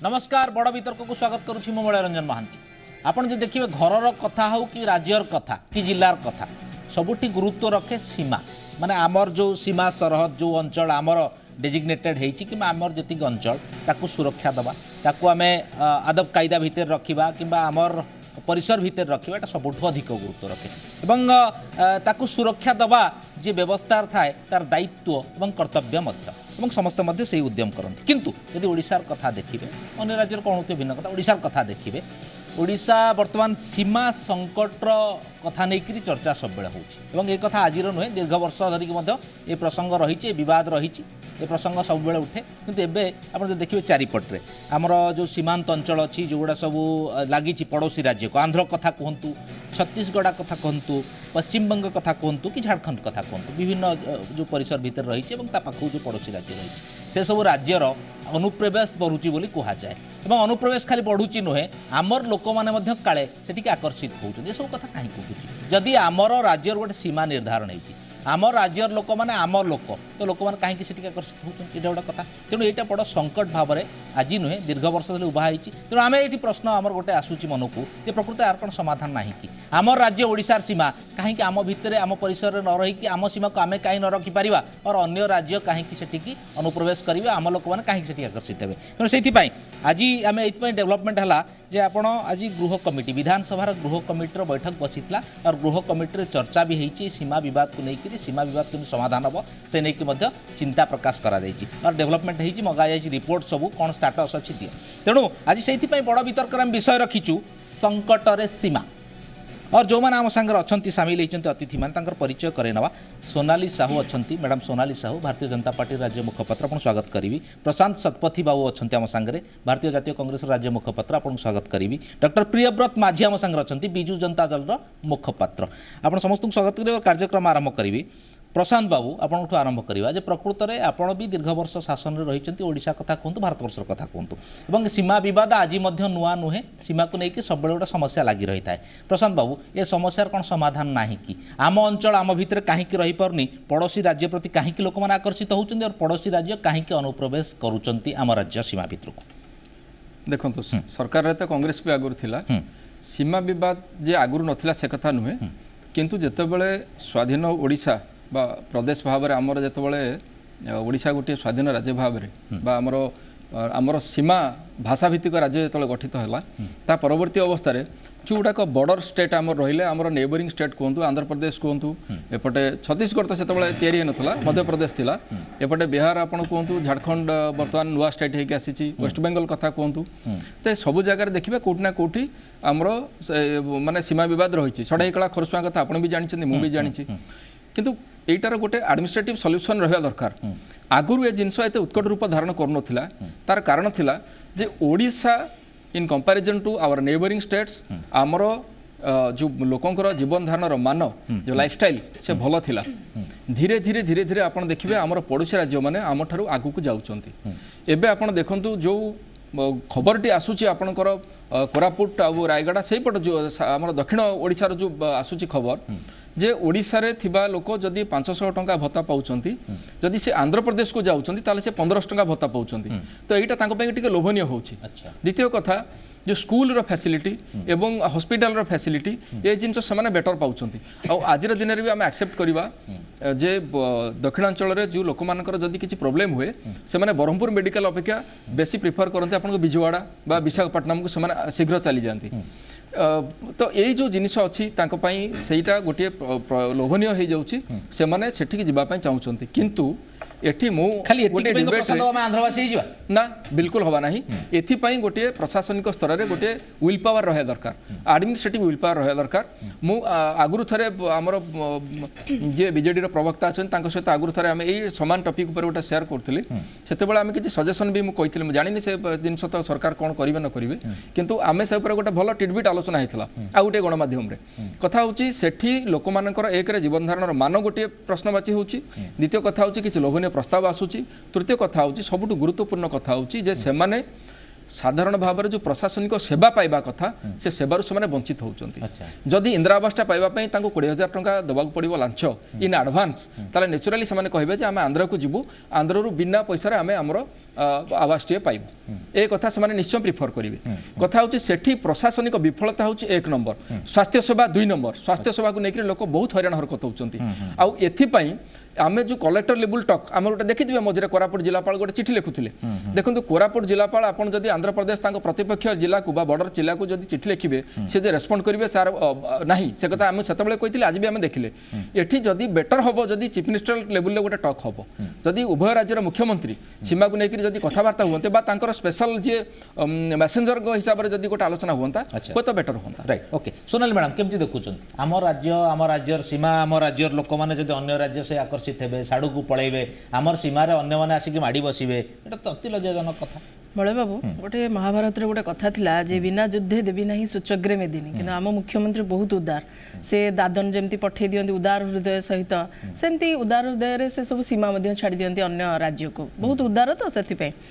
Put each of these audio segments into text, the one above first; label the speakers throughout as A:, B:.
A: नमस्कार बड़ वितर्क को स्वागत करुच्ची मो रंजन महांती। आपण जो देखिए घर कथा हो कि राज्यर कथा कि जिलार कथा सबुठी गुरुत्व रखे सीमा माने आमर जो सीमा सरहद जो अंचल आमर डेजिग्नेटेड होती कि आमर जी अंचल ताकू सुरक्षा दबा ताकू आमे आदब कायदा भितर रखा कि आमर परिसर भितर रखा এটা सबुठू अधिक गुरुत्व रखे एवं ताकू सुरक्षा दबा जे व्यवस्था थाए तार दायित्व एवं कर्तव्य एवं समस्त मध्य से उद्यम करते किंतु यदि ओडिशार कथा देखिए अन्य राज्य कौन होते भिन्न कथा ओडिशार कथा देखिए ओडिशा वर्तमान सीमा संकटर कथा नहीं चर्चा सब बेले होची ये कथा आज नुहे दीर्घ वर्ष धरिक ये प्रसंग रही बद रही ये प्रसंग सब बेले उठे किंतु एबे आप जो देखिए चारिपटे आमर जो सीमांत अंचल अच्छी जो गुड़ा सब लगी पड़ोसी राज्य को आंध्र कथा कहतु छत्तीसगढ़ कथा कहतु पश्चिम बंग कथा कहतु कि झारखंड कथा कहतु विभिन्न जो परिसर भितर रही पाखु जो पड़ोसी राज्य रही से सब राज्यर अनुप्रवेश बढ़ुची बोली कहुए अनुप्रवेश खाली बढ़ुची नुहे आमर लोक मैंने काले से आकर्षित होती सब कथा कहीं कहूँ जदि आमर राज्यर गोटे सीमा निर्धारण होती आम राज्यर लोक मैंने आमर लोक तो लोक मैंने कहीं से आकर्षित होती गोटे कथा तेणु यहाँ बड़ संकट भाव में आज नुहे दीर्घ वर्ष धरी उभा होती तेणु आम ये प्रश्न आमर गोटे आसूची मन को प्रकृत यार कौन समाधान ना कि आम राज्य ओडिशार सीमा कहीं आम भितर आम परिसर न रही आम सीमा को आम कहीं न रखिपर और अन्य राज्य कहीं से अनुप्रवेश करेंगे आम लोक मैंने कहीं से आकर्षित हे तेणु से आज आम ये डेभलपमेंट है जे आपण आज गृह कमिटी विधानसभा गृह कमिटी बैठक बसीला और गृह कमिटी चर्चा भी होती सीमा बद को लेकिन सीमा बद के समाधान हम से नहीं चिंता प्रकाश करा और डेभलपमेंट होती मगा जाए रिपोर्ट सब कौन स्टाटस अच्छी दिए तेणु आज से बड़ वितर्क विषय रखीचु संकटरे सीमा और जो मैंने आम सागर अच्छा सामिल होती अतिथि मान परिचय करेना सोनाली साहू अच्छा मैडम सोनाली साहू भारतीय जनता पार्टी राज्य मुखपत्र आपको स्वागत करी प्रशांत शतपथी बाबू अच्छा आम सागर भारतीय जातीय कांग्रेस राज्य मुखपत्र आपको स्वागत करी डॉक्टर प्रियव्रत माझी आम सागर अच्छा बिजु जनता दल मुखपत्र आप समस्त स्वागत करेंगे कार्यक्रम आरंभ करी प्रशांत बाबू आपठू आरंभ करवा प्रकृत में आपड़ भी दीर्घ वर्ष शासन में रही ओडिशा कथा कहतु भारतवर्षर कथा कहतु और सीमा बद आज नुआ नुहे सीमा को लेकिन सब गोटे समस्या लगी रही है प्रशांत बाबू ये समस्यार कौन समाधान ना कि आम अंचल आम भितर कहीं रही पारनी पड़ोसी राज्य प्रति कहीं लोक मैंने आकर्षित होती और पड़ोसी राज्य कहीं अनुप्रवेश करुँच आम राज्य सीमा भितर को
B: देखो सरकार तो कांग्रेस भी आगुरी थिला सीमा बद जे आगुरी नथिला से कथा नुहे किंतु जेतेबेले स्वाधीन ओडिशा बा प्रदेश भाव में आमर जिते ओडिशा गोटे स्वाधीन राज्य भाव में आमर आमर सीमा भाषा भित्तिक राज्य जो गठित है ता परवर्ती अवस्था जो गुड़ाक बॉर्डर स्टेट आमर रहिले आमर नेबरिंग स्टेट कहतु आंध्र प्रदेश कहतु एपटे छत्तीसगढ़ तो से तैयारी होता मध्य प्रदेश थिला एपटे बिहार आपन कहतु झारखंड बर्तमान नुआ स्टेट होगी आसी वेस्ट बेंगल कथा कहतु तो सब जगह देखिए कौटि ना कौटि आमर माने सीमा बद रही सड़ाईकला खरसुआ कथा आप भी जानते मुझे जानी किंतु एटार गोटे एडमिनिस्ट्रेटिव सॉल्यूशन रहा दरकार आगुरी ये जिनस एत उत्कट रूप धारण करूला तार कारण थिला जे Odisha in comparison to our neighbouring states आमर जो लोकंकर जीवन धारण मान जो लाइफस्टाइल से भल थिला धीरे धीरे धीरे धीरे आपन देखिबे आमर पड़ोसी राज्य माने आम ठारू आगु को जाउचंती एबे आपन देखंतु जो खबरटी आसूची आपणकर कोरापुट आ रायगड़ा से पट जो आम दक्षिण ओडिशार जो आसूची खबर जे ओडिशा रे थिबा लोक जदि 500 टंका भत्ता पाउचंती जदि से आंध्र प्रदेश को जाउचंती ताले से 1500 टंका भत्ता पाउचंती तो एटा तांको पे टिके लोभनीय होची द्वितीय कथा जो स्कूल रो फैसिलिटी एवं हॉस्पिटल रो फैसिलिटी ये जिनस से बेटर पाउचंती आ आज दिन भी आम एक्सेप्ट करवा जे दक्षिणांचल रे जो लोक मानकर जदि किछि प्रॉब्लम हुए से माने ब्रह्मपुर मेडिकल अपेक्षा बेसी प्रिफर करते आपन विजयवाड़ा बा विशाखापट्टनम को से शीघ्र चली जाती तो यही जो जिनिस अच्छी सेटा गोटे लोभनीय हो जाऊँगी से मैंने सेठिक जावाई चाहूँगी किंतु एठी मु
A: खाली
B: ना बिल्कुल हवा नहीं एथिपाई गोटे प्रशासनिक स्तर में गोटे विल पावर रहा दरकार एडमिनिस्ट्रेटिव विल पावर रहा दरकार मु आगुरी थे आमर जे बीजेडी प्रवक्ता अच्छा सहित आगुरी थे आम यही सामान टपिक उपर गोटे शेयर करूँ से आम किसी सजेसन भी मुझे जानी से जिनस तो सरकार कौन करेंगे न करेंगे किंतु आम से गोटे भल टिडबिट आलोचना होता आ गोटे गणमाध्यम कथा हूँ सेठी लोक मानकर एक जीवन धारण मान गोटे प्रश्नवाची हो द्वितीय कथा हूँ किसी लोभनीय प्रस्ताव आसूची तृतीय कथा हूँ सबुठ गुरुत्वपूर्ण कथा हूँ जे से साधारण भाव में जो प्रशासनिक सेवा पाइबा कथा से सेवार से वंचित होती जदि इंदिरा आवासटा पाइबापी 20,000 टंका देवाक पड़ो लांच इन आडभांस ताले नेचुराली से कहे आम आंध्र को जीवु आंध्र बिना पैसा आम आमर आवासटे पाइब ए कथा से निश्चय प्रिफर करेंगे कथा हूँ सेठी प्रशासनिक विफलता हूँ 1 नंबर स्वास्थ्य सेवा 2 नंबर स्वास्थ्य सेवा को लेकर लोक बहुत हैरान हरकत होती आउ आम जो कलेक्टर लेवल टक आम गोटे देखिए मझे कोरापुट जिलापाल गोटे चिठी लिखुले देखो कोरापुट जिलापाल आप जब आंध्र प्रदेश प्रतिपक्ष जिला को बॉर्डर जिला को जब चिठी लिखे से जो रेस्पॉन्ड करेंगे सार ना से कथा आम से कही आज भी आम देखिले ये जदि बेटर हम जदि चीफ मिनिस्टर लेवल गोटे टक हम जदि उभय राज्यर मुख्यमंत्री सीमा को लेकर जब कथबार्ता हुए स्पेशल जी मैसेंजर हिसाब से जब गोटे आलोचना हुआ हूँ तो बेटर हुआ
A: राइट ओके सोनाली मैडम केमती देखुं आम राज्यर सीमा आम राज्यर लोक मैंने जब अन्य राज्य से आकर्षित हे साड़ू को पलैबे आमर सीमार अन्य मैंने आसिक माड़ी बसवे ये तो अति लज्जाजनक कथा
C: बड़े बाबू गोटे महाभारत रे गोटे कथा थिला जे बिना युद्धे देवी नहीं सूचग्रे मेदिनी कि आम मुख्यमंत्री बहुत उदार से दादन जमती पठे दियंती उदार हृदय सहित सेमती उदार हृदय से सब सीमा मध्य छाड़ी दियंती अन्य राज्य को बहुत उदार तो से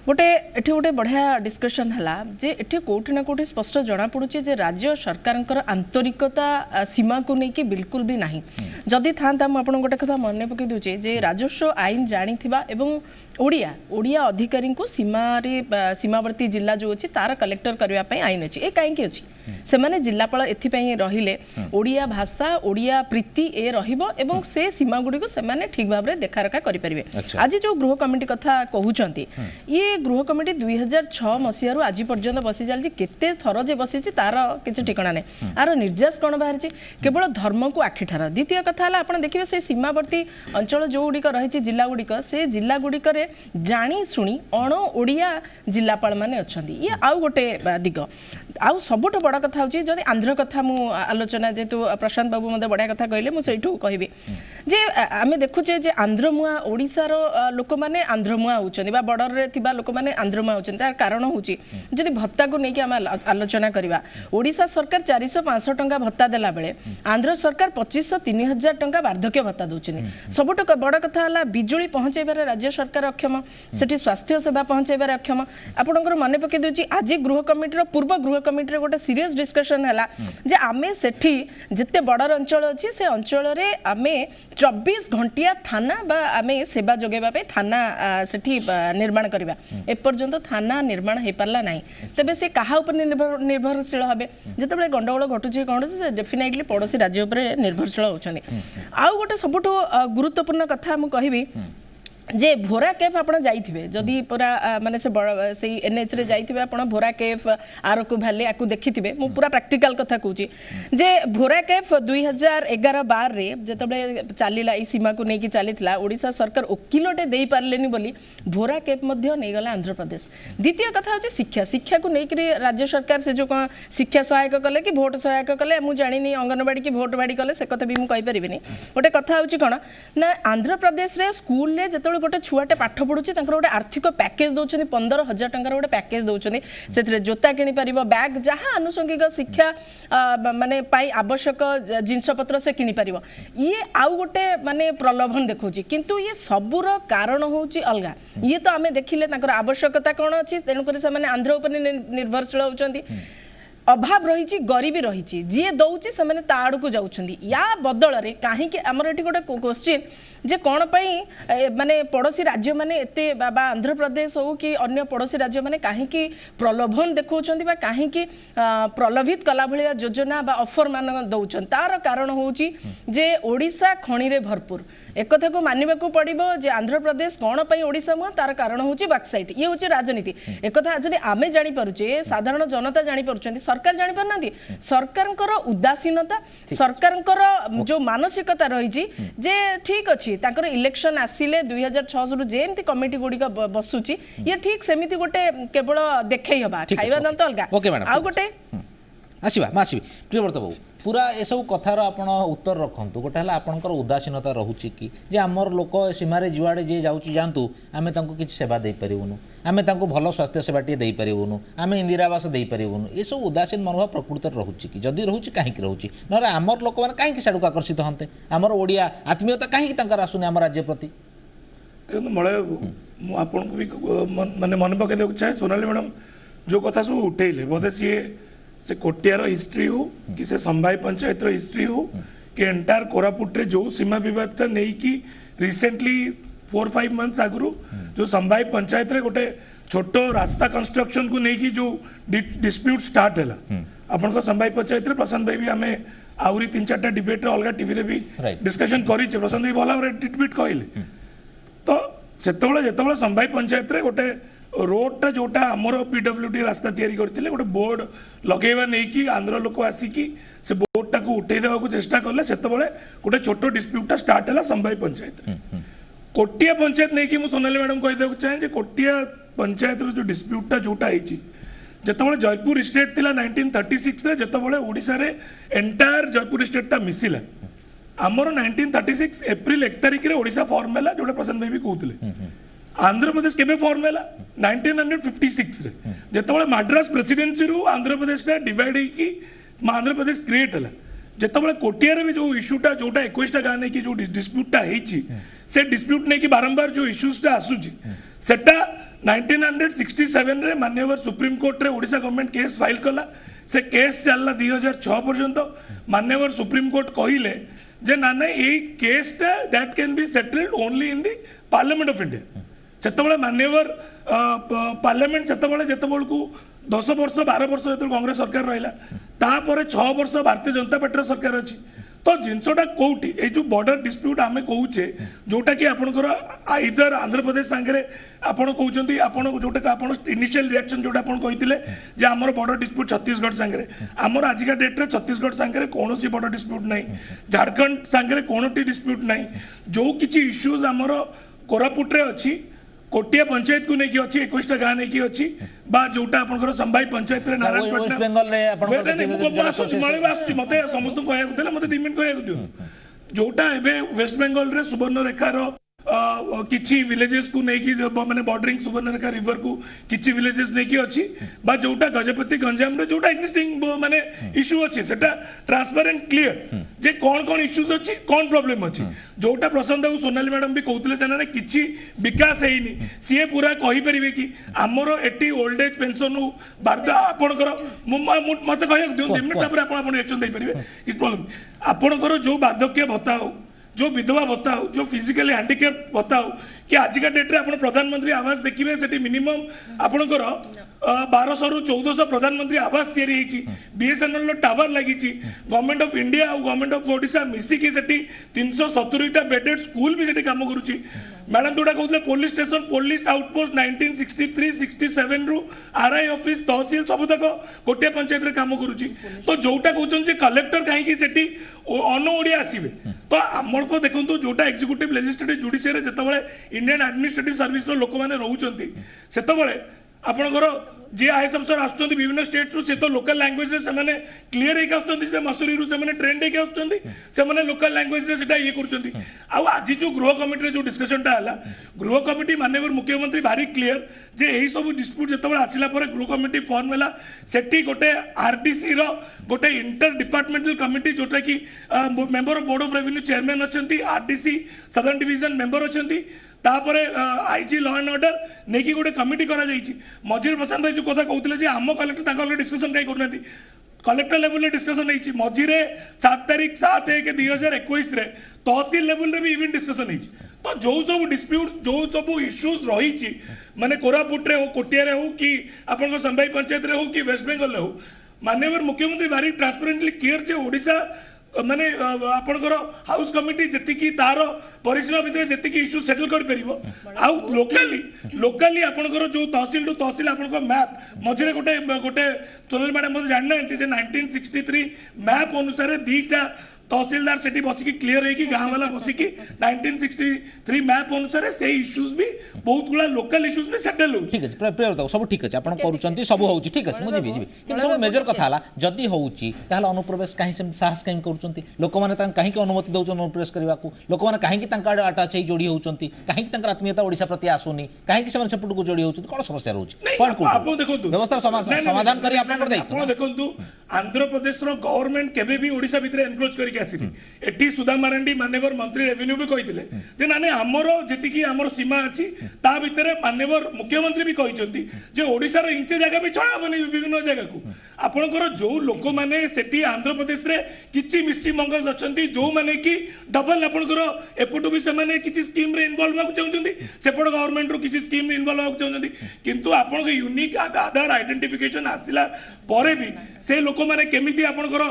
C: गोटे एठी गोटे बढ़िया डिस्कशन है जे एठी कोठी ना कोठी स्पष्ट जना पड़ुची जे राज्य सरकार आंतरिकता सीमा को लेकिन बिल्कुल भी नहीं जदि था मुझे गोटे कथा मन पकई दूचे जे राजस्व आईन जानी एवं ओडिया अधिकारी को सीमावर्ती जिला जो अच्छी तार कलेक्टर करने आईन अच्छी ये कहीं अच्छी से माने जिलापाल एथिपाई रहिले ओडिया भाषा ओडिया प्रीति ए रहिबो एवं से सीमा गुडी को से माने ठीक भाव रे देखा रखा करि परिबे। आज जो गृह कमिटी कथा कहउचंती ये गृह कमिटी 2006 मसियारू आज पर्यंत बसी जालची केते थर जे बसीची तार किछ ठिकाना नै आर निर्यास कोन बाहरची केवल धर्म को आखिठार। द्वितीय कथा हला आपण देखिबे से सीमावर्ती अंचल जो गुडी रहिची जिला गुडी से जिला गुडी करे जानी सुनी अण ओडिया जिलापाल माने अछंती ये आउ गोटे दिग आउ सबुठ बड़ कथा हूँ जब आंध्र कथा मु आलोचना जेतु प्रशांत बाबू मत बढ़िया कथा कहले मुझे कहबी जे आम देखुचे जे आंध्रमुआ ओडिशार लोक मैंने आंध्रमुआ होती बॉर्डर रे लोक मैंने आंध्रमुआ होती तार कारण हूँ जदि भत्ता को लेकिन आम आलोचना करवा ओडिशा सरकार 400-500 टंका भत्ता देला बेले आंध्र सरकार 2500-3000 टंका वार्धक्य भत्ता दौरान सबुठ बड़ कथा है बिजुली पहुँचाइबार राज्य सरकार अक्षम सेठी स्वास्थ्य सेवा पहुँचाइबार अक्षम आपंकर मन पकई दूसरी आज गृह कमिटीर पूर्व गृह कमिटी गोटे सीरीयस डिस्कशन है जे आमे सेठी जिते बड़र अंचल अच्छी से अंचल रे आमे 24 घंटिया थाना बा आमे सेवा जोगेबा पे थाना सेठी निर्माण करबा एपर्यंत थाना निर्माण हे पारला नाही तबे से कहा ऊपर निर्भरशील हबे जतबे गंडगोल घटुची कोन से डेफिनेटली पड़ोसी राज्य ऊपर निर्भरशील होछनी। आउ गोटे सबुठो गुरुत्वपूर्ण कथा मु कहिबी जे भोरा केफ आप जाइए जदि पूरा माने से एनएच रे जाइए आप भोरा केफ आरकू भैली आपको देखी थे मु पूरा प्रैक्टिकल कथा कहूँ जे भोरा केफ 2011-12 रे जिते चलला सीमा को लेकिन चली ओडिशा सरकार ओकिलटे दे पारे बोली भोरा केफ नहीं गला आंध्र प्रदेश। द्वितीय कथा हूँ शिक्षा शिक्षा को लेकर राज्य सरकार से जो शिक्षा सहायक कले कि भोट सहायक कले मुझे जानी अंगनवाड़ी की भोट बाड़ी कले से कथा भी मुझे कहीपरि गोटे कथा हूँ कौन ना आंध्र प्रदेश रे स्कूल रे जो गोटे छुआटे पाठ पढ़ुची गोटे आर्थिक पैकेज दौरान 15,000 टंकार गोटे पैकेज दौरान से जोता किपर बैग जहाँ आनुषंगिक शिक्षा माने पाई आवश्यक जिनपतर से किपर ये आउ गोटे माने प्रलोभन देखा किंतु ये सबूर कारण हूँ अलग ये तो आम देखिले आवश्यकता कौन अच्छी तेणुक से आंध्र उपर निर्भरशील होती अभाव रही गरीबी रही जी दौची से आड़ को जाऊँच या बदल में कहीं आमर ये गोटे क्वेश्चन जे कौन पाई माने पड़ोसी राज्य माने एते बाबा आंध्र प्रदेश हो कि अन्य पड़ोसी राज्य माने कहीं प्रलोभन देखौछंती बा कहीं प्रलोभित कला भलिया योजना बा ऑफर मान दौछन तार कारण होची जे ओडिशा खणी रे भरपूर एक कथा को मानिबा को पड़िबो जे आंध्र प्रदेश कौन पाई ओडिशा मुह तार कारण होची बाक्साइट ये होची राजनीति एक कथा जदि आमे जानि पारुचे साधारण जनता जानि पारुचंती सरकार जानि पारनांती सरकारकर उदासीनता सरकारकर जो मानसिकता रही जे ठीक अच्छी ताकर इलेक्शन आसिले 2006 रु जेमती कमिटी गुडी बसुची ये ठीक सेमिति गोटे केवल देखै हबा खाइबा दंत अलगा आ गोटे
A: आसीबा मासीबी प्रियव्रत बाबू पूरा ये सब कथार आपण उत्तर रखु गोटे है आपंकर उदासीनता रोचे कि जे आमर लोक सीमार जुआड़े जी जाऊँ जातु आम कि सेवा दे पारूनु आम भल स्वास्थ्य सेवा टे दे पारूनु आम इंदिरा आवास दे पारूनु ये सब उदासीन मनोभाव प्रकृत रोचे कि जदि रोचे कहीं रोचे ना आमर लोक मैंने कहीं साड़ू आकर्षित होते आमर ओडिया आत्मीयता कहीं आसुनी आम राज्य प्रति
D: मलय आपन को भी माने मन पकड़ देख चाहे सोनाली मैडम जो कथा सब उठेले बोधे से कोटियार हिस्ट्री हो कि से संभाई पंचायत हिस्ट्री हो कि एंटायर कोरापुट रे जो सीमा विवाद नहीं कि रिसेंटली 4-5 मंथ्स आगु जो संभाई पंचायत रे गोटे छोट रास्ता कंस्ट्रक्शन को लेकिन जो डिस्प्यूट स्टार्ट है आपण संभाई पंचायत रे प्रशांत भाई भी आम आहरी 3-4टा डिबेट अलग टीवी रे भी
A: Right.
D: डिस्कशन करी प्रशांत भाई भल भाव डिबेट कहले तो से संभाई पंचायत रे गोटे रोडटा जोटा आमर पीडब्ल्यूडी रास्ता तैयारी करथिले गोटे बोर्ड लगेवा नहीं कि आंध्र लोक आसिकी से बोर्डटा को उठे देवा को चेष्टा करले सेतबेले गोटे छोटो डिस्प्यूटटा स्टार्ट हैला संभाई पंचायत कोटिया पंचायत नहीं कि मु सोनाली मैडम कहि देउ चाहे जे कोटिया पंचायत रो जो डिस्प्यूटटा जोटा हिची जेतबेले जयपुर स्टेट थिला 1936 रे जेतबेले ओडिसा रे एंटायर जयपुर स्टेटटा मिसिला आमर 1936 एप्रिल 1 तारिख रे ओडिसा फॉर्म हैला जोटा प्रशांत भाई भी कहउतले आंध्र प्रदेश केबे फॉर्म हैला 1956 रे जेतबेले मद्रास प्रेसिडेंसी रु आंध्र प्रदेश टा डिवाइड हे कि आंध्र प्रदेश क्रिएट हैला जेतबेले कोटिया रे भी जो इश्यूटा जोटा 21टा गाँ नहीं कि जो डिस्प्यूटटा हेची से डिस्प्यूट नहीं कि बारंबार जो इश्यूजटा आसुची सेटा 1967 रे माननीय सुप्रीम कोर्ट रे ओडिशा गवर्नमेंट केस फाइल कला से केस चलला 2006 पर्यंत माननीय सुप्रीम कोर्ट कहिले जे ना ना यही केसटा that can be settled only in the parliament of India सेतबेले माननीय पार्लियामेंट सेतबेले जेतबेल को 10 वर्ष 12 वर्ष जो कांग्रेस सरकार रहा तापर 6 वर्ष भारतीय जनता पार्टी सरकार अच्छी तो जिनसटा कौटी ये जो बॉर्डर डिस्प्यूट आम कहे जोटा कि आपंकर आइदर आंध्र प्रदेश सांगे आपड़ कहते आपड़ जोटा आप इनिशियल रिएक्शन जोटा आप कही आमर बॉर्डर डिस्प्यूट छत्तीसगढ़ सांगे आमर आजिका डेट्रे छत्तीसगढ़ सांगे कौन बॉर्डर डिस्प्यूट ना झारखंड सांगे कौन डिस्प्यूट ना जो किसी इश्यूज आमर कोरापुट अच्छी कोटिया पंचायत को लेकिन अच्छी 21टा गाँ नहीं अच्छी जोटा आप संभाई पंचायत रे
A: वेस्ट बेंगल रे
D: नारायणपटना मत समस्त कहते मत 2 मिनट कह दियो जोटा एवं वेस्ट बेंगल रे सुवर्णरेखार किछि विलेजेस को लेकिन माने बॉर्डरिंग सुवर्णरेखा रिवर को किछि विलेजेस लेकिन अच्छी जोटा गजपति गंजाम रे जोटा एक्जिस्टिंग माने इश्यू अच्छी सेटा ट्रांसपेरेंट क्लियर जे कौन कौन इश्यूज अच्छी कौन प्रॉब्लम अच्छी जोटा प्रशांत बाबू सोनाली मैडम भी कहते जाना किछि विकास हैनी सीए पूरा कहि परिबे कि हमर एटी ओल्ड एज पेंशन बार्ध आपणकर मत कह दियो 2 मिनिट तापर आपण रिएक्शन दे परिबे किछ प्रॉब्लम आपणकर जो बार्धक्य भत्ता हो जो विधवा भत्ता हो जो फिजिकली हैंडिकैप भत्ता हो कि आजिका डेट्रे आप प्रधानमंत्री आवास देखिए से मिनिमम आपणकर 1200 रु 1400 प्रधानमंत्री आवास तैयारी होती बीएसएनएल टावर लगी गवर्नमेंट ऑफ इंडिया और गवर्नमेंट ऑफ ओडिशा मिसिकी 370टा बेडेड स्कूल भी काम करुच्ची मैडम जोटा कहते पुलिस स्टेशन पुलिस आउटपोस्ट 1963-67 रु आरआई ऑफिस तहसील सबुतक गोटे पंचायत काम करुच्ची तो जोटा कहते कलेक्टर कहीं अन ओडिया आसवे तो आमर को देखो जोटा एक्जिक्यूटिव लेजिस्लेटिव जुडिशियरी जितेबाला इंडियन एडमिनिस्ट्रेटिव सर्विस लोक मैंने रोचे से आपणकर जी आईएएस अफसर आसुच्च विभिन्न स्टेट से तो लोकल लैंग्वेज से क्लीयर होकर मसूरी से ट्रेंड होकर लोकल लैंग्वेज ये कर आज जो गृह कमिटी जो डिस्कसनटा है गृह कमिटी माननीय मुख्यमंत्री भारी क्लीयर जे यही सब डिस्प्यूट जो आसला गृह कमिटी फॉर्म है सेठी गोटे आरडीसी गोटे इंटर डिपार्टमेंटल कमिटी जोटा कि member of board of revenue chairman अच्छा आरडीसी सदर्न डिवीजन मेंबर अच्छा तापर आईजी लॉ एंड ऑर्डर नहीं कि गोटे कमिटी करा मझे प्रशांत भाई जो कथा कहते आम कलेक्टर डिस्कसन कहीं करना कलेक्टर लेवल डिस्कसन होती मझे 7 तारीख 7/1/2021 तहसील लेवल भी इवेंट डिस्कसन होती तो जो सब डिस्प्यूट जो सब इश्यूज रही माने कोरापुट हो कोटिया हो कि आप संभाई पंचायत हो कि वेस्ट बेंगल हो माननीय मुख्यमंत्री भारी ट्रांसपेरेंटली क्लियर जे ओडिशा माने आपणकर हाउस कमिटी जी तार परिसीमा भितर जी इश्यू सेटल कर लोकाली आपणकर जो तहसील टू तहसील आपणकर मैप मझे गोटे गोटे सोनाली मैडम मत जानना 1963 मैप अनुसार 2टा तहसीलदार से बसिकी क्लीयर है गाँ वाला बसिकी 1963 मैप अनुसार से इश्यूज भी बहुत गुला लोकल इश्यूज भी सेटल हो
A: ठीक अछि प्रिय सब ठीक अछि आपण करूचंती सब होउची ठीक अछि मुझे भी कि सब मेजर कथा हला जदी होउची ताहला अनुप्रवेश काहे से साहस काहे करूचंती लोक माने तां काहे के अनुमति दउचन अनुप्रवेश करबा को लोक माने काहे कि तांका अटैच जोड़ी होउचंती काहे कि तांका आत्मीयता ओडिसा प्रति आसुनी काहे कि से सपोर्ट को जोड़ी होउचंती कोन समस्या रहउची कोन को
D: आपण देखंतु
A: व्यवस्था समाधान करी आपण कर दायित्व
D: देखंतु आंध्र प्रदेश रो गवर्नमेंट केबे भी ओडिसा भितर एनक्रोच करी बोलिक आसिली एटी सुधा मारांडी मान्यवर मंत्री रेवेन्यू भी कहिथिले जे नाने हमर जेतिकी हमर सीमा अछि ता भितरे मान्यवर मुख्यमंत्री भी कहिसंती जे ओडिसा रो इंचे जगह भी छळाबनी विभिन्न जगह को आपनकर जो लोक माने सेठी आंध्र प्रदेश रे किछि मिस्टी मंगस अछंती जो माने कि डबल आपनकर एपटु भी से माने किछि स्कीम रे इन्वॉल्व होक चाहउछंती सेपट गवर्नमेंट रो किछि स्कीम रे इन्वॉल्व होक चाहउछंती किंतु आपनक यूनिक आधार आइडेंटिफिकेशन आसिला परे भी से लोक माने केमिति आपनकर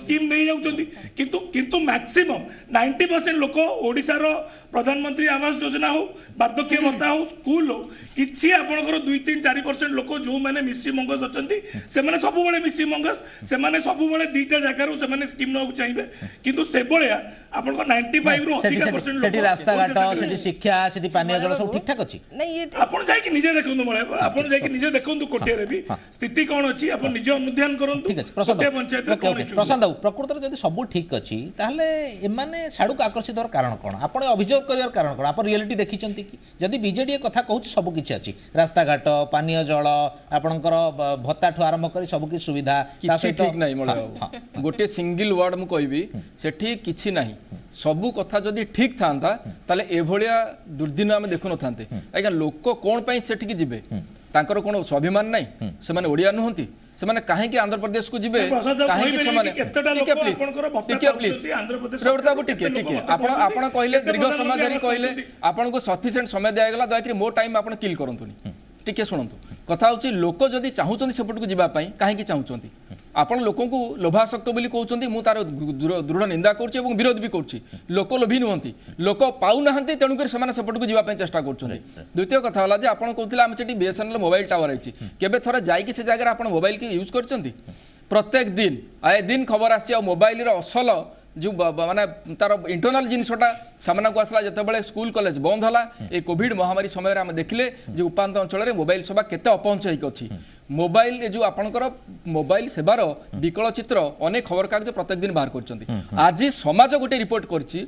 D: स्कीम नै जाउछंती किंतु किंतु मैक्सिमम 90% लोक ओडिसा रो प्रधानमंत्री आवास योजना हो वार्धक्य भत्ता हो स्कूल हो किसी आपनकर 2-3-4% लोक जो माने मिस्ट्री मंगस अछंती से माने सब बळे मिस्ट्री मंगस से माने सब बळे दीटा जागा रो से माने स्कीम न चाहिबे किंतु से बळया आपनकर 95 रो अधिक परसेंट लोक
A: सेठी रास्ता घाट सेठी शिक्षा सेठी पानी जल सब ठीक ठाक अछि
C: नहीं ये
D: आपण जाय कि निजे देखंतु मळे आपण जाय कि निजे देखंतु कोटिया रे भी स्थिति कोन अछि आपण निजे अनुध्यान करंतु
A: ठीक अछि प्रशांत
D: पंचायत रे कोन अछि
A: प्रशांत बाबू प्रकृति रे जदी सब ठीक अछि ताहले एमाने छाडू आकर्षित होर कारण कोन आपण अभियोग करियर कारण कोन आपण रियलिटी देखिचंती कि जदी बीजेडी कथा कहउछ सब किछि अछि रास्ता घाट पानी जल आपनकर भत्ता ठो आरंभ करी सब कि सुविधा ता
B: किछि ठीक नै मळे गोटे सिंगल वर्ड मु कहबी सेठी किछि नाही सबु कथा जदि ठीक थांता ताले एभलिया दुर्दिन आमे देखु न थांते आज्ञा लोक कोन पई सेठी कि जिबे तांकर कोन स्वाभिमान नै से माने ओडिया नहंती से माने काहे कि आंध्र प्रदेश को जिबे काहे कि से माने ठीक आपण आपण कहले दीर्घ समय धरि कहले आपण को सफिशिएंट समय दिया गेला दया कि मो टाइम आपण किल करंतुनी टिके सुनंतु कथा होची लोक जदि चाहुचंती सेपट को जिबा पई काहे कि चाहुचंती आपण लोकों को लोभासक्त बोली कहउचंती मु तार दृढ़ निंदा करछि एवं विरोध भी करछि लोक लोभी नहंती लोक पाउ नहंती तेणु कर समान सेपट को जिबा पई चेष्टा करछंती द्वितीय कथा होला जे आपण कहउतिला हम सेठी बीएसएनएल मोबाइल टावर आइछि केबे थरा जाई कि से जागा आपण मोबाइल के यूज करछंती प्रत्येक दिन आए दिन खबर आछि मोबाइल रो असल जो माने तार इंटरनल जिनसटा सामना को आसला जते स्कूल कॉलेज बंद होला ए कोविड महामारी समय आम देखिले जो उपांत अंचल में मोबाइल सेवा केते अपहंच होइकछि मोबाइल जो आपनकर मोबाइल सेवार विकल चित्र अनेक खबर कागज प्रत्येक दिन बाहर करछंती आज समाज गोटे रिपोर्ट करछि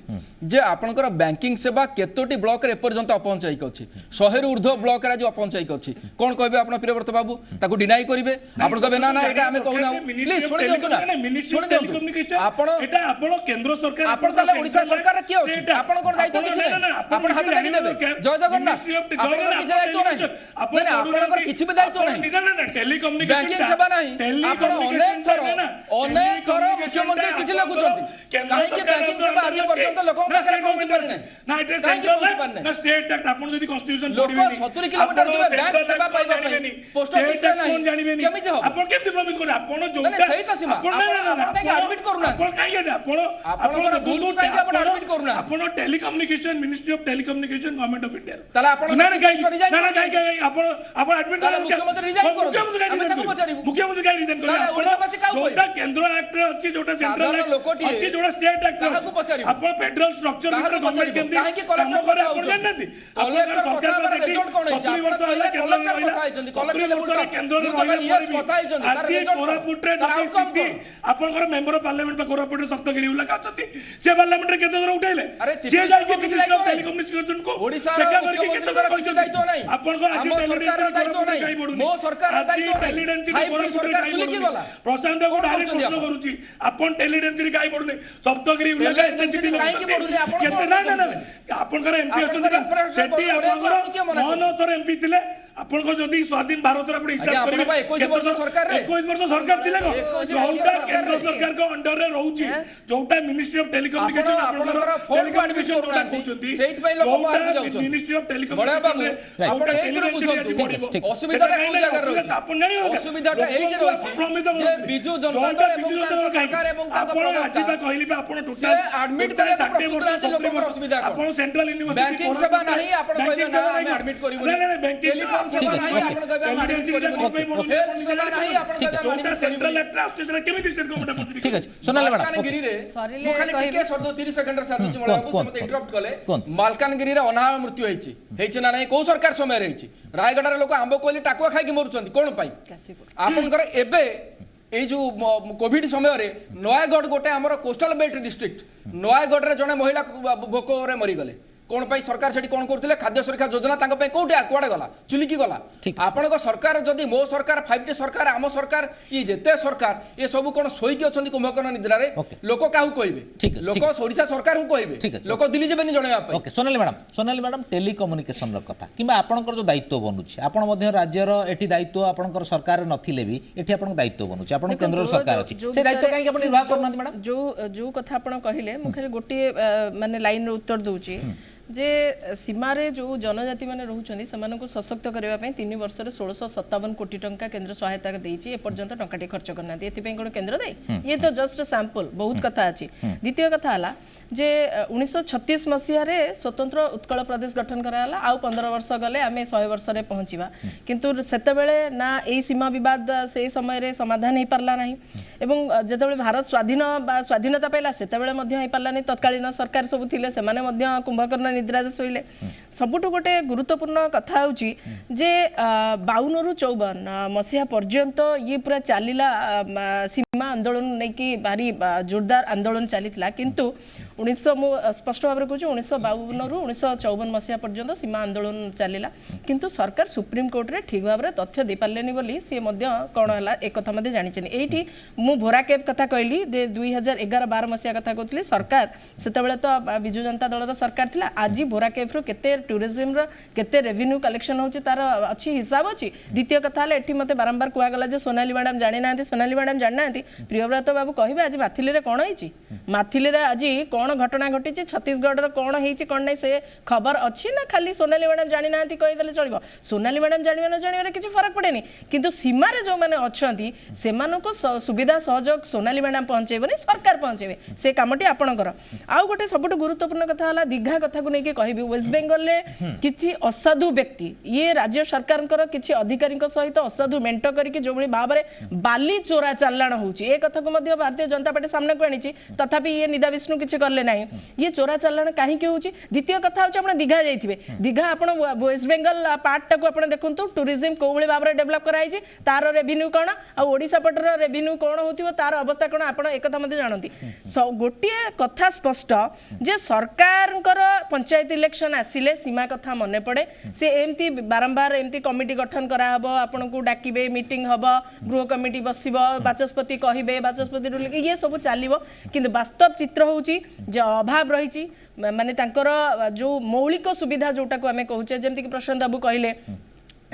B: जे आपनकर बैंकिंग सेवा केतोटी ब्लॉक रे एपर्यंत अपहंच होइकछि 100 रु ऊर्ध्व ब्लॉक रे जो अपहंच होइकछि कोन कहबे आपण प्रियव्रत बाबू ताको डिनाई करिवे आपण कहबे ना ना एटा हमें कहू ना प्लीज सुनि दियौ ना सुनि दियौ आपण एटा आपण केंद्र सरकार आपण ताले ओडिसा सरकार के होछि आपण कोन दायित्व किछि नै आपण हाथ लागि देबे जय जगन्नाथ आपण किछि दायित्व नै आपण आपणकर किछि भी दायित्व नै टेलीकम्युनिकेशन बैंकिंग सेवा नहीं आपण अनेक थर मुख्यमंत्री चिठी लिखुछंती काहे कि बैंकिंग सेवा आज पर्यंत लोक पाखरे पहुंची परने ना इट सेंट्रल ना स्टेट एक्ट आपण जदी कॉन्स्टिट्यूशन लोक 70 किलोमीटर जिवे बैंक सेवा पाइबा पई पोस्ट ऑफिस नहीं केमिति हो आपण केमिति प्रॉमिस करे आपण जोटा सही तो सीमा आपण ना एडमिट करूना आपण काहे आपण गुंडू काहे आपण एडमिट करूना आपण telecommunication ministry of telecommunication government of India ताला आपण ना काहे आपण एडमिट करा मुख्यमंत्री रिजाइन करू मुख्यमंत्री का रीजन जोटा केंद्र एक्ट अछि जोटा सेंट्रल एक्ट अछि जोटा स्टेट एक्ट आपण फेडरल स्ट्रक्चर भीतर गवर्नमेंट केमति काहे कि कलेक्टर करे आपण जाननाती आपण सरकार पर रिजल्ट कोन है 70 वर्ष होला कलेक्टर केंद्र रे अछि कोरापुट रे जति स्थिति आपनकर मेंबर ऑफ पार्लियामेंट पे कोरापुट रे सप्तगिरी उला काचती से पार्लियामेंट रे केते उठाइले से जाय के मिनिस्टर ऑफ टेलीकम्युनिकेशन को ओडिसा रे मुख्यमंत्री दायित्व नै आपनकर आज टेलीकम्युनिकेशन दायित्व नै मो सरकार प्रशांत को डायरेक्ट प्रश्न करूची आपण टेलीडेंसी काई पडुने सप्तगिरी उल्लेख चिठी केते ना ना आपनकर एमपी अछन सेठी आपनकर मोहनतर एमपी थिले आपण को जदी स्वाधीन भारत रे आपण हिसाब करिवे 21 वर्ष सरकार रे 21 वर्ष सरकार थिले को जोटा केंद्र सरकार को अंडर रे रहउची जोटा मिनिस्ट्री ऑफ टेलीकम्युनिकेशन आपनकर टेलीकम्युनिकेशन जोटा कहउचंती सेहित पई लोक बाहर जाउछन मिनिस्ट्री ऑफ टेलीकम्युनिकेशन आपण एक रो बुझंती असुविधा को जगह रहउची आपण जानि असुविधाटा एके रहउची जे बिजू जनता दल सरकार एवं आपण आजिबा कहली बा आपण टोटल एडमिट करे लोक असुविधा आपण सेंट्रल यूनिवर्सिटी बैंकिंग सेवा नाही आपण कहबे ना हम एडमिट करिवो ना ना बैंकिंग सेवा नाही आपण कहबे हम एडमिट करिवो सेवा नाही आपण कहबे सेंट्रल एक्ट स्टेशन केमिति स्टेट गवर्नमेंट
A: ठीक अछि सोनाले मैडम
C: गिरी रे
A: मो खाली टिके सर्दो 30 सेकंड रे सर्विस मला बाबू समते इंटरप्ट कले मालकानगिरी रे अनाह मृत्यु हेछि ना नाही को सरकार समय रे हेछि रायगढ़ रे लोक आंबो कोली टाकुआ खाइ के मरुछन कोन पाई आपनकर एबे ए जो कोविड समय रे नयागढ़ गोटे हमर कोस्टल बेल्ट डिस्ट्रिक्ट नयागढ़ रे जने महिला भोक रे मरी गले
B: कौन पाई सरकार सेठी कौन करथिले खाद्य सुरक्षा योजना तांको पे कोठे कुआडे गला चुली की गला
A: ठीक।
B: आपनको सरकार जदि मो सरकार 5T सरकार आम सरकार ये जेते सरकार ये सब कोन सोई के अछंती कुंभकर्ण निद्रा रे
A: ओके।
B: लोक काहू कहबे
A: ठीक अछि,
B: लोक ओडिशा सरकार हु
A: ठीक
B: कहबे
A: अछि।
B: लोक दिल्ली जेबेनी जणेबा पे
A: ओके सोनाली मैडम टेलीकम्युनिकेशन कथा कि आपंकर जो दायित्व बनूची आपण राज्यर एटी दायित्व आपंकर सरकार नथिले भी एटी आपन दायित्व बनूची आपण केंद्र सरकार अछि से दायित्व काहे आपण निर्वाह करना मैडम
C: जो कथा आपण कहिले मु खाली गोटे माने लाइन रे उत्तर दउची जे सीमारे जो जनजाति माने रहउछन्ती सेमानकु सशक्त करबा पई 3 वर्ष रे 1657 कोटी टंका केंद्र सहायता देइची ए पर्यंत टंकाटी खर्च करना एथि पई कोन केंद्र दे ये तो जस्ट सैंपल बहुत कथा अछि द्वितीय कथा हला जे 1936 मसिया रे स्वतंत्र उत्कल प्रदेश गठन कराला आ 15 वर्ष गले आमे 100 वर्ष रे पहुंचीबा किंतु सेते बेले ना ए सीमा विवाद से समय रे समाधान हे परला नाही एवं जेते बेले भारत स्वाधीनता पाइला सेते बेले मध्य हे परला नाही तत्कालीन सरकार सब थिले से माने मध्य कुंभकर्ण निद्रा शोइले सबुठु गोटे गुरुत्वपूर्ण कथा होची जे 52 रु 54 मसिया पर्यंत ये पूरा चलीला सीमा आंदोलन नै कि भारी जोरदार आंदोलन चलीतला किंतु 1900 स्पष्ट भाव कहूँ 1952 रु 1954 मसीहा पर्यंत सीमा आंदोलन चलीला किंतु सरकार सुप्रीम कोर्ट रे ठीक भाव तथ्य दे पारलेनी बोली से मध्य कौन है एक कथा मध्य जानिछन एठी मु भोरा केब कथा कहली जे 2011-12 मसीहा कथा कहतली सरकार सेतेबेले तो बिजु जनता दल सरकार थिला आज भोरा केब रो केते टूरिज्म रो केते रेवेन्यू कलेक्शन होची तार अच्छी हिसाब अछि द्वितीय कथा हले एठी मते बारंबार कुआ गला जे सोनाली मैडम जानि नांती सोनाली मैडम जानि नांती प्रियव्रत बाबू कहबे आज माथिले रे कोन होईची माथिले रे आज कौन घटना घटी छत्तीसगढ़ कौन होती कौन नहीं से खबर अच्छी ना खाली सोनाली मैडम जानी ना कहीदेले चलो सोनाली मैडम जानवे न जानवे किसी फरक पड़ेनी किंतु सीमार जो मैंने अच्छा से सुविधा सहयोग सोनाली मैडम पहुंचेबनी सरकार पहुंचेबे से कामटी आपणकर आउ गोटे सब गुरुत्वपूर्ण कथा है दीघा कथा को लेकिन कहबी वेस्ट बेंगल में किसी असाधु व्यक्ति ये राज्य सरकार किसी अधिकारी सहित असाधु मेंट करके जो भाव में बाली चोरा चालाण होची कथा को भारतीय जनता पार्टी सामने को आनी तथापि ये निदा विष्णु किसी कले ना ये चोरा चालाण कहीं होची द्वितीय कथा होची आपण दीघा जाइथिबे दीघा आपण वेस्ट बेंगल पार्ट टाको आपण देखंतु टूरिज्म को भली भाबरे डेवलप कराई छी तार रेवेन्यू कोन आ ओडिसा पटर रेवेन्यू कोन होतिबो तार अवस्था कोन आपण एकथा मध्ये जानंती गोटिए कथा स्पष्ट जे सरकारंकर पंचायत इलेक्शन आसिले सीमा कथा मने पड़े से एमती बारंबार एमती कमिटी गठन करा हबो आपण को डाकिबे मीटिंग हबो गृह कमिटी बसिबो बाचस्पति कहिबे बाचस्पति ये सब चलिबो किंतु वास्तव चित्र होची जे अभाव रही माने तांकर जो मौलिक सुविधा जोटा को आमे कहूचे जेमति कि प्रशांत बाबू कहले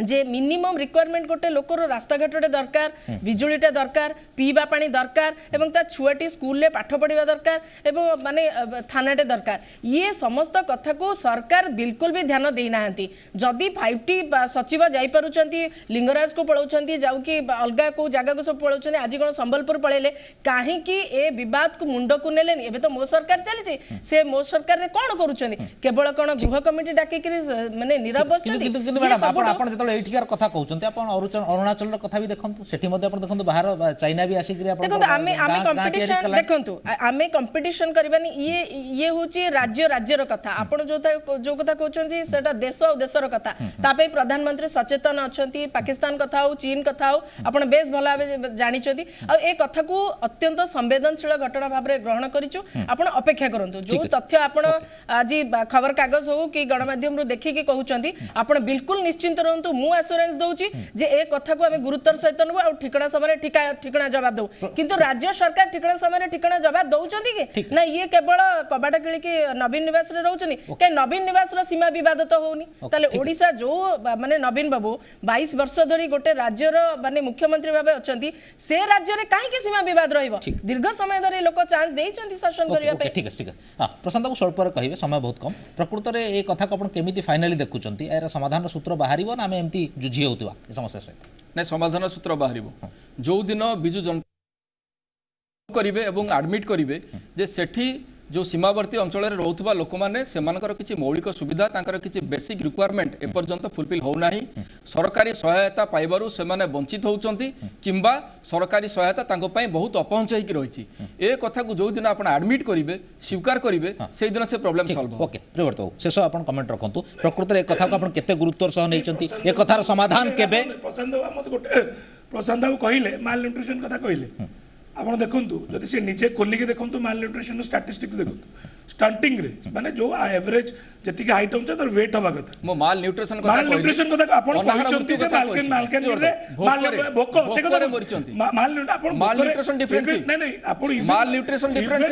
C: जे मिनिमम रिक्वायरमेंट गोटे लोकर रास्ता घाटे दरकार बिजुलीटा दरकार पीवा पानी दरकार एवं ता छुआटी स्कूल ले पाठ पढ़िबा दरकार एवं माने थानाटे दरकार ये समस्त कथा को सरकार बिल्कुल भी ध्यान देई नाहंती जदी 5T सचिव जाई पारुचंती लिंगराज को पळौचंती जाउ कि अलगा को जगह को सब पळौचंती आज कोन संबलपुर पळेले काहे कि ए विवाद को मुंड को नेलेनी एबे तो मो सरकार चली छी से मो सरकार रे कोन करूचंती केवल कोन गृह कमिटी डाकी कि माने नीरव बसचंती
A: किंतु मैडम आपण जेतले एठिकार कथा कहउचंती आपण अरुणाचल कथा भी देखंतु सेठी मध्ये आपण देखंतु बाहर चाइना भी आसी कि आपण
C: देखंतु आमे कंपटीशन देखंतु आमे कंपटीशन करबानी ये होची राज्यर कथा आपण जो कथा कहउचंती सेटा देश और देशर कथा तापे प्रधानमंत्री सचेतन अछंती पाकिस्तान कथा हो चीन कथा हो आपण बेस भला जानिचंती आ ए कथा को अत्यंत संवेदनशील घटना भाबरे ग्रहण करिचु आपण अपेक्षा करंतु जो तथ्य आपण आज खबर कागज हो कि गणमाध्यम रो देखि कि कहउचंती आपण बिल्कुल निश्चिंत रहंतु मु एश्योरेंस दउची जे ए कथा को हमें गुरुत्वर सहित नबो आ ठिकना समय ठिकना जवाब दउ किंतु राज्य सरकार ठिकना समय ठिकना जवाब दउचंती कि ना ये केवल कबाटा किली कि नवीन निवास रे रहउचनी के नवीन निवास रो सीमा विवाद तो होउनी ताले ओडिसा जो माने नवीन बाबू 22 वर्ष धरी गोटे राज्य रो माने मुख्यमंत्री भाबे अछंती से राज्य रे काहे कि सीमा विवाद रहइबो दीर्घ समय धरी लोक चांस देइचंती शासन करिया पे
A: ठीक है हां प्रशांत बाबू स्वल्प कहिबे समय बहुत कम प्रकृत रे ए कथा को आपण केमिति फाइनली देखुचंती एरा समाधान सूत्र बाहरिबो ना हम एमती जुझी होतबा ए समस्या से
B: नै समाधान सूत्र बाहरिबो जो दिन बिजु जन करिवे एवं एडमिट करिवे जे सेठी जो सीमावर्ती अंचल में रोथुबा लोक माने सेमानकर किछि मौलिक सुविधा तांकर किछि बेसिक रिक्वायरमेंट ए पर्यंत फुलफिल हो नाही सरकारी सहायता पाइबारु सेमाने वंचित होउचंती किंबा सरकारी सहायता तांको पई बहुत अपहुंच हेकि रहिछि ए कथा को जो दिन आपण एडमिट करिवे स्वीकार करिवे से दिन से प्रॉब्लम सॉल्व हो
A: ओके प्रियव्रत बाबू शेष आपण कमेंट रखंतु प्रकृत रे ए कथा को आपण केते गुरुत्वर सह नैचंती ए कथार समाधान केबे
D: प्रशांत बाबू कहले माल न्यूट्रिशन कथा कहले ଆପଣ ଦେଖନ୍ତୁ ଯଦି ସେ ନିଜେ ଖୋଲିକି ଦେଖନ୍ତୁ ମାଲ ନ୍ୟୁଟ୍ରିସନ ଷ୍ଟାଟିଷ୍ଟିକ୍ସ ଦେଖନ୍ତୁ ଷ୍ଟାର୍ଟିଂ ରେ ମାନେ ଯୋଉ ଏଭରେଜ ଯେତିକି ହାଇଟ୍ ଅଛି ତାର ୱେଟ୍ ହବା କଥା
B: ମୁଁ ମାଲ ନ୍ୟୁଟ୍ରିସନ
D: ମାଲ ନ୍ୟୁଟ୍ରିସନ କଥା ଆପଣ କହିଛନ୍ତି ଯେ ମାଲକାନଗିରିରେ ଭୋକ ସେ କଥା
B: ମରିଛନ୍ତି
D: ମାଲ ଆପଣ
B: ମାଲ ନ୍ୟୁଟ୍ରିସନ ଡିଫରେଣ୍ଟ
D: ନାଇଁ ନାଇଁ ଆପଣ
B: ମାଲ ନ୍ୟୁଟ୍ରିସନ ଡିଫରେଣ୍ଟ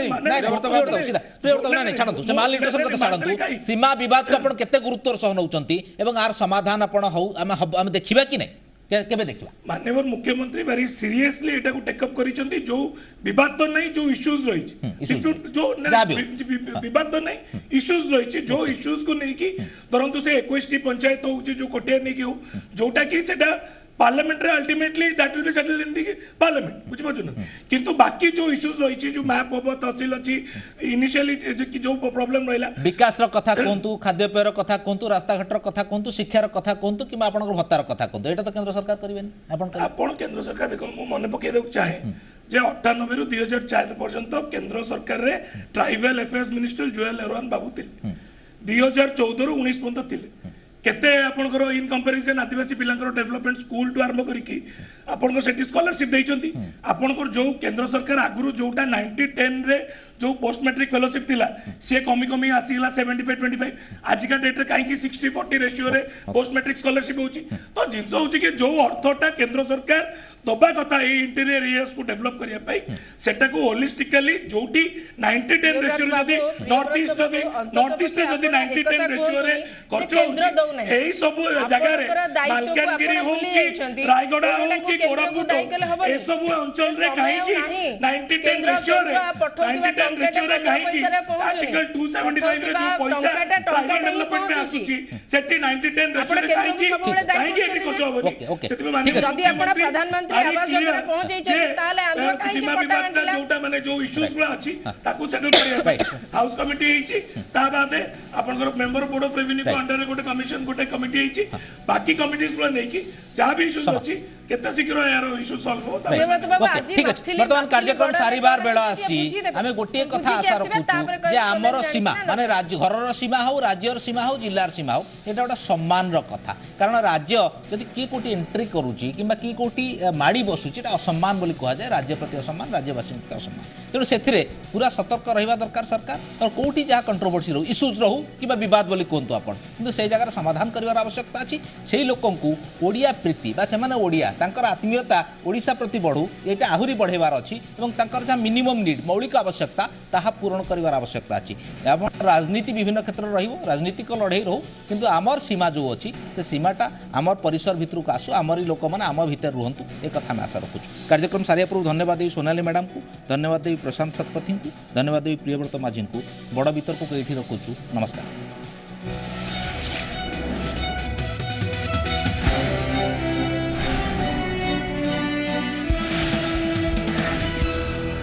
A: ଛାଡ଼ନ୍ତୁ ସେ ମାଲ ନ୍ୟୁଟ୍ରିସନ କଥା ଛାଡ଼ନ୍ତୁ ସୀମା ବିବାଦକୁ ଆପଣ କେତେ ଗୁରୁତ୍ୱର ସହ ନେଉଛନ୍ତି ଏବଂ ଆର ସମାଧାନ ଆପଣ ହଉ ଆମେ ଦେଖିବା କି ନାହିଁ କେବେ ଦେଖିବା
D: माननीय मुख्यमंत्री वेरी सीरियसली एटा को टेकअप करिसेंती जो विवाद तो नहीं जो इश्यूज रही डिस्प्यूट जो विवाद तो नहीं इश्यूज रही जो इश्यूज को नहीं की धरंतु से 21 पंचायत हो जो कोटिया नहीं की हो जोटा की सेटा पार्लियामेंट रे ultimately that will be settled in the parliament बुझ पाछन किंतु बाकी जो इश्यूज रही जो मैप हो तहसील अछि इनिशियली जो प्रॉब्लम रहला
A: विकास रो कथा कोंतु खाद्यपेयर कथा कोंतु रास्ता घाट रो कथा कोंतु शिक्षा रो कथा कोंतु कि आपन भत्तार कथा कोंतु एटा तो केंद्र सरकार करिवेन
D: आपन केंद्र सरकार देखो मु मन पके देउ चाहे जे 98 रु 2004 पर्यंत केंद्र सरकार रे tribal affairs minister Jual Oram बाबू थिले 2014 रु 19 पर्यंत थिले केते आपनकर इन कंपैरिजन आदिवासी पिलांकर डेवलपमेंट स्कूल टू आरंभ करिकी आपनकर सेठी स्कॉलरशिप दैचंती आपनकर जो केंद्र सरकार आगुरु जोटा 90-10 रे जो पोस्ट मैट्रिक फेलोशिप थिला से कमी कमी आसीला 75-25 आज का डेट रे काहे की 60-40 रेशियो रे पोस्ट मैट्रिक स्कॉलरशिप होची तो जिंस होची कि जो अर्थटा केंद्र सरकार दबा कथा ए इंटीरियर एरियाज को डेवलप करिया पाई सेटा को होलिस्टिकली जोटी 90-10 रेशियो रे जदी नॉर्थ ईस्ट रे जदी 90-10 रेशियो रे खर्च होची एही सब जगह रे मालकानगिरी हो कि रायगढ़ हो कि कोरापुट ए सब अंचल रे काहे की 90-10 रेशियो रे 90-10 रेशियो रे काहे की आर्टिकल 275 रे जो पैसा प्राइवेट डेवलपमेंट में आसुची सेठी 90-10 रेशियो रे काहे की एटी खर्च होबनी सेति माने
C: जदी आपण प्रधानमंत्री आवास योजना पहुंचै छै ताले आंध्र काहे
D: सीमा विवाद जोटा माने जो इश्यूज गुला अछि ताकू सेटल करिया हाउस कमिटी हेछि ता बादे आपनकर मेंबर बोर्ड ऑफ रेवेन्यू को अंडर गोटे कमिशन गोटे कमिटी हेछि बाकी कमिटीज गुला नै कि जहां भी इश्यूज अछि केते शीघ्र यार इश्यू सॉल्व हो
A: ठीक अछि वर्तमान कार्यक्रम सारीबार बेला आछि आमे गोटे कथा आशा रखुछु जे हमर सीमा माने राज्य घरर सीमा हो राज्यर सीमा हो जिल्लार सीमा हो एटा गोटा सम्मान रो कथा कारण राज्य जदि की कोटी एंट्री करूची किबा की कोटी माड़ी बसुची एटा असम्मान बोली कहा जाय राज्य प्रति असम्मान राज्यवासी प्रति असम्मान तेणु सेथिरे पूरा सतर्क रहिबा दरकार सरकार और कोटी जहाँ कंट्रोवर्सी रहू इश्यूज रहू कि विवाद बोली कहतु आपण किंतु से जगह समाधान करिवार आवश्यकता अछि सेही लोकंकु ओडिया प्रीति बा सेमाने ओडिया तांकर आत्मीयता ओडिशा प्रति बढ़ू एटा आहुरी बढ़ेबार अछि एवं तांकर जहाँ मिनिमम नीड मौलिक आवश्यकता ताहा पूर्ण करिवार आवश्यकता अछि एवं राजनीति विभिन्न क्षेत्र रे रहिबो राजनीतिक लड़ाई रहू किंतु आमर सीमा जो अछि से सीमाटा आमर परिसर भितरु को आसु आमरी लोक माने आम भितर रुहंतु ए कथा में आशा रखुछु कार्यक्रम सारिया पूर्व धन्यवाद देवी सोनाली मैडम को धन्यवाद देवी प्रशांत शतपथी को धन्यवाद देवी प्रियव्रत माझी को बड़ वितर्क को एठी रखुछु नमस्कार।